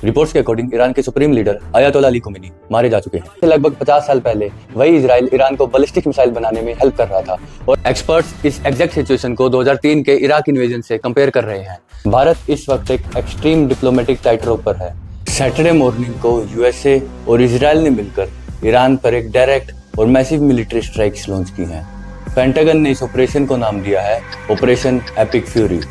Reports के according Iran के supreme leader Ayatollah Ali Khomeini मारे जा चुके हैं। लगभग 50 साल पहले वही इजराइल ईरान को बैलिस्टिक मिसाइल बनाने में हेल्प कर रहा था और एक्सपर्ट्स इस एग्जैक्ट सिचुएशन को 2003 के इराक इन्वेजन से कंपेयर कर रहे हैं। भारत इस वक्त एक एक्सट्रीम डिप्लोमेटिक टाइट रोप पर है। सैटरडे मॉर्निंग को यूएसए और इजराइल ने मिलकर ईरान पर एक डायरेक्ट और मैसिव मिलिट्री स्ट्राइक्स लॉन्च की हैं। पेंटागन ने इस ऑपरेशन को नाम दिया है operation epic fury.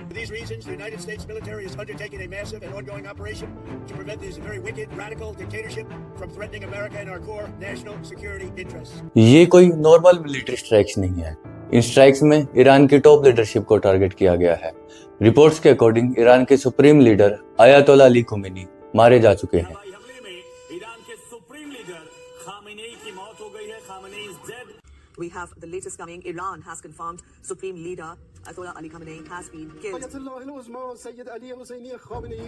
For these reasons, the United States military is undertaking a massive and ongoing operation to prevent this very wicked, radical dictatorship from threatening America and our core national security interests. ये कोई normal military strikes नहीं है। इन strikes में Iran की top leadership को target किया गया है। रिपोर्ट्स के अकॉर्डिंग ईरान के supreme leader Ayatollah Ali Khomeini मारे जा चुके हैं। ईरान के सुप्रीम लीडर खामेनेई की मौत हो गई है। Khamenei is dead. We have the latest coming. Iran has confirmed Supreme Leader Ayatollah Ali Khamenei has been killed. Ayatollah al-Uzma Sayyid Ali Husseini Khamenei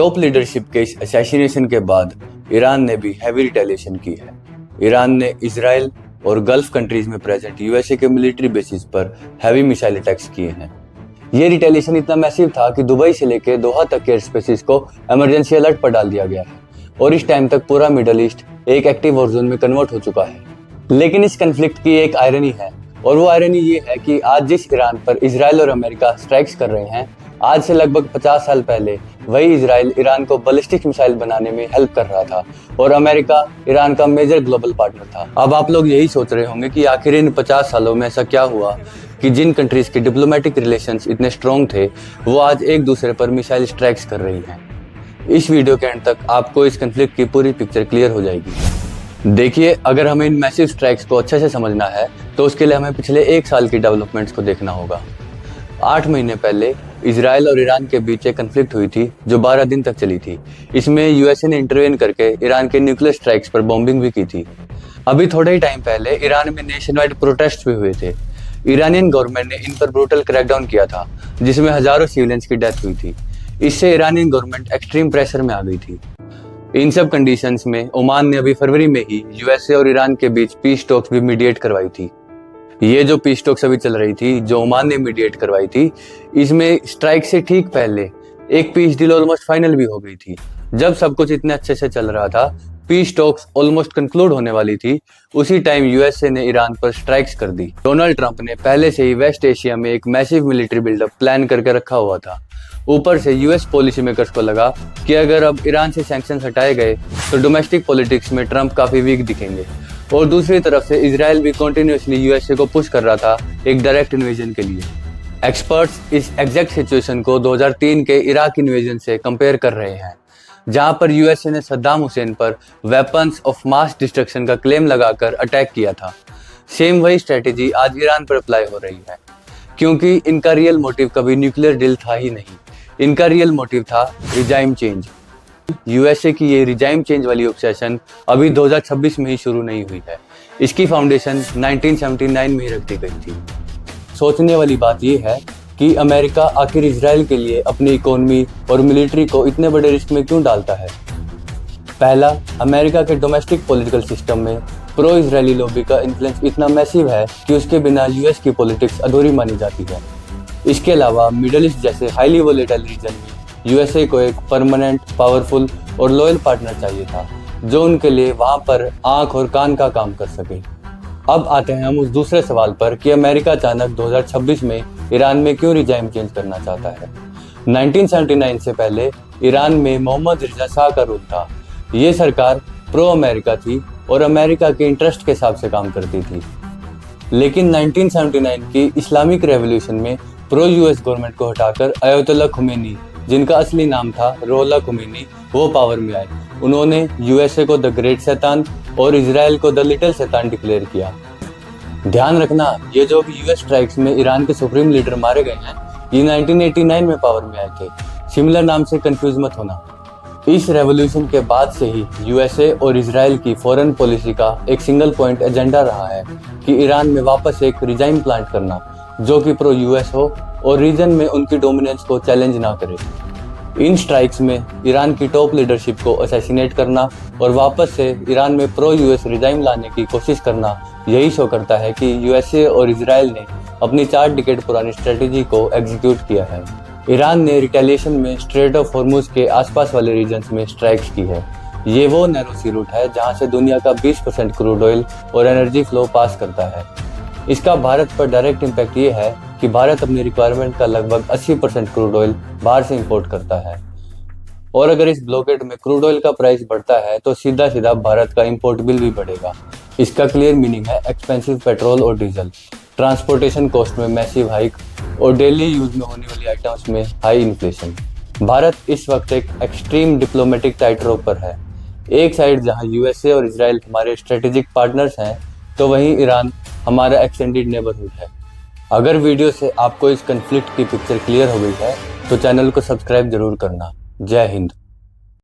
top leadership के इस assassination के बाद Iran ने भी हैवी रिटेलिएशन की है। Iran ने Israel और गल्फ कंट्रीज में प्रेजेंट यूएसए के मिलिट्री बेसिस पर हैवी मिसाइल अटैक्स किए हैं। ये रिटेलिएशन इतना मैसिव था कि दुबई से लेकर दोहा तक के एयर स्पेसिस को इमरजेंसी अलर्ट पर डाल दिया गया है और इस टाइम तक पूरा मिडल ईस्ट एक एक्टिव वॉर जोन में कन्वर्ट हो चुका है। लेकिन इस कन्फ्लिक्ट की एक आयरनी है और वो आयरनी ये है कि आज जिस ईरान पर इजराइल और अमेरिका स्ट्राइक्स कर रहे हैं, आज से लगभग 50 साल पहले वही इजराइल ईरान को बैलिस्टिक मिसाइल बनाने में हेल्प कर रहा था और अमेरिका ईरान का मेजर ग्लोबल पार्टनर था। अब आप लोग यही सोच रहे होंगे कि आखिर इन 50 सालों में ऐसा क्या हुआ कि जिन कंट्रीज के डिप्लोमेटिक रिलेशंस इतने स्ट्रॉन्ग थे वो आज एक दूसरे पर मिसाइल स्ट्राइक्स कर रही हैं। इस वीडियो के एंड तक आपको इस कन्फ्लिक्ट की पूरी पिक्चर क्लियर हो जाएगी। देखिए, अगर हमें इन मैसिव स्ट्राइक्स को अच्छे से समझना है तो उसके लिए हमें पिछले 1 साल की डेवलपमेंट्स को देखना होगा। 8 महीने पहले इजराइल और ईरान के बीच एक कन्फ्लिक्ट हुई थी जो 12 दिन तक चली थी। इसमें यूएसए ने इंटरवेन करके ईरान के न्यूक्लियर स्ट्राइक्स पर बॉम्बिंग भी की थी। अभी थोड़े ही टाइम पहले ईरान में नेशन वाइड प्रोटेस्ट भी हुए थे। ईरानियन गवर्नमेंट ने इन पर ब्रूटल क्रैकडाउन किया था जिसमें हजारों सिविलियंस की डेथ हुई थी। इससे ईरानियन गवर्नमेंट एक्सट्रीम प्रेशर में आ गई थी। इन सब कंडीशंस में ओमान ने अभी फरवरी में ही यूएसए और ईरान के बीच पीस टॉक्स भी मीडिएट करवाई थी। ये जो पीस टॉक्स अभी चल रही थी जो ओमान ने मीडिएट करवाई थी, इसमें स्ट्राइक से ठीक पहले एक पीस डील ऑलमोस्ट फाइनल भी हो गई थी। जब सब कुछ इतने अच्छे से चल रहा था, पीस टॉक्स ऑलमोस्ट कंक्लूड होने वाली थी, उसी टाइम यूएसए ने ईरान पर स्ट्राइक्स कर दी। डोनाल्ड ट्रंप ने पहले से ही वेस्ट एशिया में एक मैसिव मिलिट्री बिल्डअप प्लान करके रखा हुआ था। ऊपर से यूएस पॉलिसी मेकर्स को लगा कि अगर अब ईरान से सैंक्शंस हटाए गए तो डोमेस्टिक पॉलिटिक्स में ट्रंप काफी वीक दिखेंगे और दूसरी तरफ से इजराइल भी कंटिन्यूअसली यूएसए को पुश कर रहा था एक डायरेक्ट इन्वेजन के लिए। एक्सपर्ट्स इस एग्जैक्ट सिचुएशन को 2003 के इराक इन्वेजन से कंपेयर कर रहे हैं, जहां पर यूएसए ने सद्दाम हुसैन पर वेपन्स ऑफ मास डिस्ट्रक्शन का क्लेम लगाकर अटैक किया था। सेम वही स्ट्रेटेजी आज ईरान पर अप्लाई हो रही है, क्योंकि इनका रियल मोटिव कभी न्यूक्लियर डील था ही नहीं। इनका रियल मोटिव था रिजाइम चेंज। यूएसए की ये रिजाइम चेंज वाली ऑब्सेशन अभी 2026 में ही शुरू नहीं हुई है। इसकी फाउंडेशन 1979 में ही रख दी गई थी। सोचने वाली बात ये है कि अमेरिका आखिर इजराइल के लिए अपनी इकोनॉमी और मिलिट्री को इतने बड़े रिस्क में क्यों डालता है। पहला, अमेरिका के डोमेस्टिक पॉलिटिकल सिस्टम में प्रो इजरायली लॉबी का इन्फ्लुएंस इतना मैसिव है कि उसके बिना यूएस की पॉलिटिक्स अधूरी मानी जाती है। इसके अलावा मिडल ईस्ट जैसे हाईली वोलेटाइल रीजन में यूएसए को एक परमानेंट, पावरफुल और लॉयल पार्टनर चाहिए था जो उनके लिए वहां पर आंख और कान का काम कर सके। अब आते हैं हम उस दूसरे सवाल पर कि अमेरिका अचानक 2026 में ईरान में क्यों रिजाइम चेंज करना चाहता है। 1979 से पहले ईरान में मोहम्मद रिजा शाह का रूल था। ये सरकार प्रो अमेरिका थी और अमेरिका के इंटरेस्ट के हिसाब से काम करती थी। लेकिन 1979 की इस्लामिक रेवोल्यूशन में प्रो यूएस गवर्नमेंट को हटाकर अयातोल्ला खुमैनी, जिनका असली नाम था रुहुल्लाह खुमैनी, वो पावर में आए। उन्होंने यूएसए को द ग्रेट शैतान और इजराइल को द लिटिल शैतान डिक्लेयर किया। ध्यान रखना, ये जो भी यूएस स्ट्राइक्स में ईरान के सुप्रीम लीडर मारे गए हैं, ये 1989 में पावर में आए थे। सिमिलर नाम से कंफ्यूज मत होना। इस रेवोल्यूशन के बाद से ही यूएसए और इजराइल की फॉरेन पॉलिसी का एक सिंगल पॉइंट एजेंडा रहा है कि ईरान में वापस एक रिजाइम प्लांट करना जो कि प्रो यूएस हो और रीजन में उनकी डोमिनेंस को चैलेंज ना करे। इन स्ट्राइक्स में ईरान की टॉप लीडरशिप को असैसिनेट करना और वापस से ईरान में प्रो यूएस रिजाइम लाने की कोशिश करना यही शो करता है कि यूएसए और इजराइल ने अपनी 4 डिकेड पुरानी स्ट्रेटेजी को एग्जीक्यूट किया है। ईरान ने रिटेलिएशन में स्ट्रेट ऑफ हॉर्मुज के आसपास वाले रीजन्स में स्ट्राइक्स की है। ये वो नैरो सी रूट है जहां से दुनिया का 20% क्रूड ऑयल और एनर्जी फ्लो पास करता है। इसका भारत पर डायरेक्ट इम्पैक्ट ये है कि भारत अपनी रिक्वायरमेंट का लगभग 80% क्रूड ऑयल बाहर से इंपोर्ट करता है और अगर इस ब्लॉकेड में क्रूड ऑयल का प्राइस बढ़ता है तो सीधा सीधा भारत का इंपोर्ट बिल भी बढ़ेगा। इसका क्लियर मीनिंग है एक्सपेंसिव पेट्रोल और डीजल, ट्रांसपोर्टेशन कॉस्ट में मैसिव हाइक और डेली यूज में होने वाली आइटम्स में हाई इन्फ्लेशन। भारत इस वक्त एक एक्सट्रीम डिप्लोमेटिक टाइट रोप पर है। एक साइड जहां यूएसए और इजराइल हमारे स्ट्रेटेजिक पार्टनर्स हैं तो वहीं ईरान हमारा एक्सटेंडेड नेबरहुड है। अगर वीडियो से आपको इस कन्फ्लिक्ट की पिक्चर क्लियर हो गई है तो चैनल को सब्सक्राइब जरूर करना। जय हिंद।